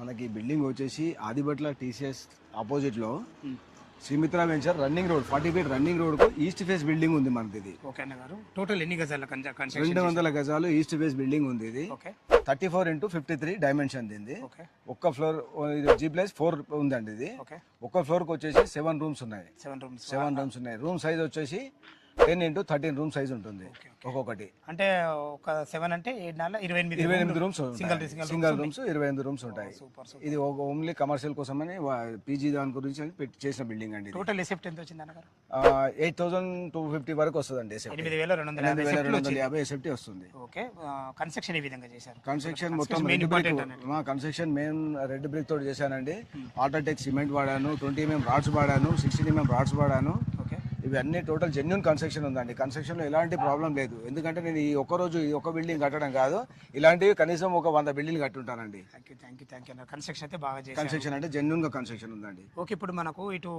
మనకి బిల్డింగ్ వచ్చేసి Adibatla TCS opposite లో Srimitra venture running road 40 feet running road కు ఈస్ట్ ఫేస్ బిల్డింగ్ ఉంది మనది ఇది. ఓకే అన్న గారు, టోటల్ ఎన్ని గజాల 200 గజాలు ఈస్ట్ ఫేస్ బిల్డింగ్ ఉంది ఇది. ఓకే 34x53 డైమెన్షన్ దీన్ని. ఓకే ఒక్క ఫ్లోర్ G+4 ఉందండి ఇది. ఓకే ఒక్క ఫ్లోర్ కి వచ్చేసి 7 రూమ్స్ ఉన్నాయి. 7 రూమ్స్ ఉన్నాయి. రూమ్ సైజ్ వచ్చేసి 10x13 రూమ్ సైజ్ ఉంటుంది ఒక్కొక్కటి. అంటే ఒక 7 అంటే 28 రూమ్స్ సింగిల్ రూమ్స్ 25 రూమ్స్ ఉంటాయి. సూపర్. ఇది ఓన్లీ కమర్షియల్ కోసమని పీజీ దాని గురించి అని చేసిన బిల్డింగ్ అండి. టోటల్ ఎసెప్ట్ ఎంత వచ్చింది అన్నగారు? 8250 వరకు వస్తుందండి. 8250 ఎసెప్టీ వస్తుంది. ఓకే, కన్స్ట్రక్షన్ ఏ విధంగా చేశారు? కన్స్ట్రక్షన్ మొత్తం కన్స్ట్రక్షన్ మెయిన్ రెడ్ బ్రిక్ తోటి చేశానండి. ఆల్ట్రాటెక్ సిమెంట్ వాడాను, 20 mm రాడ్స్ వాడాను, 16 mm రాడ్స్ వాడాను. ఓకే, ఇవన్నీ టోటల్ జెన్యున్ కన్స్ట్రక్షన్ ఉందండి. కన్స్ట్రక్షన్ లో ఎలాంటి ప్రాబ్లం లేదు. ఎందుకంటే నేను ఈ ఒక్క రోజు ఈ ఒక్క బిల్డింగ్ కట్టడం కాదు, ఇలాంటివి కనీసం ఒక 100 బిల్డింగ్ కట్టుంటానండి. థ్యాంక్ యూ అన్న. కన్స్ట్రక్షన్ అయితే బాగా చేశారు. కన్స్ట్రక్షన్ అంటే జెన్యున్ గా కన్స్ట్రక్షన్ ఉందండి. ఓకే, ఇప్పుడు మనకు ఇటు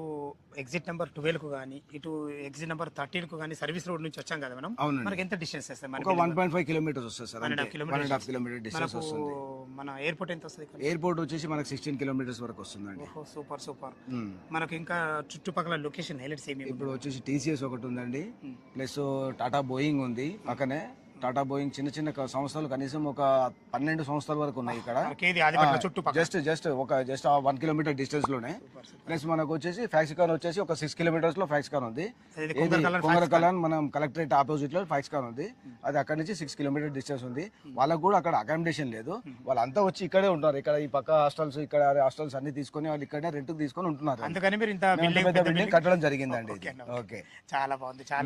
ఎగ్జిట్ నెంబర్ 12 కు కానీ ఇటు ఎగ్జిట్ నెంబర్ 13 కు కానీ సర్వీస్ రోడ్ నుంచి వచ్చాం కదా మనం. మనకి ఎంత డిస్టెన్స్ వస్తుంది? ఒక 1.5 కిలోమీటర్స్ వస్తుంది సార్. 1.5 కిలోమీటర్ డిస్టెన్స్ వస్తుంది. మన ఎయిర్పోర్ట్ ఎంత వస్తుంది? ఎయిర్పోర్ట్ వచ్చేసి మనకు 16 కిలోమీటర్స్ వరకు వస్తుందండి. సూపర్. మనకి ఇంకా చుట్టుపక్కల లొకేషన్ హైలైట్స్ ఏమి? ఇప్పుడు వచ్చేసి టీసీఎస్ ఒకటి ఉందండి, ప్లస్ టాటా బోయింగ్ ఉంది పక్కనే. టాటా బోయింగ్ చిన్న సంస్థలు కనీసం ఒక 12 సంస్థల వరకు ఉన్నాయి ఇక్కడ. జస్ట్ 1 కిలోమీటర్ డిస్టెన్స్ లోనే. ప్లస్ మనకు వచ్చేసి ఫ్యాక్సికాన్ వచ్చేసి ఒక 6 కిలోమీటర్స్ లో ఫ్యాక్సికాన్ ఉంది. కొంగరకలాన్ మనం కలెక్టరేట్ ఆపోజిట్ లో ఫ్యాక్సికాన్ ఉంది. అది అక్కడ నుంచి 6 కిలోమీటర్ డిస్టెన్స్ ఉంది. వాళ్ళకు కూడా అక్కడ అకామిడేషన్ లేదు. వాళ్ళంతా వచ్చి ఇక్కడే ఉంటారు. ఇక్కడ ఈ పక్క హాస్టల్స్, ఇక్కడ హాస్టల్స్ అన్ని తీసుకొని వాళ్ళు ఇక్కడే రెంట్ తీసుకొని ఉంటున్నారు. అందుకని మీరు ఇంత బిల్డింగ్ కట్టడం జరిగిందండి. ఓకే, చాలా బాగుంది. చాలా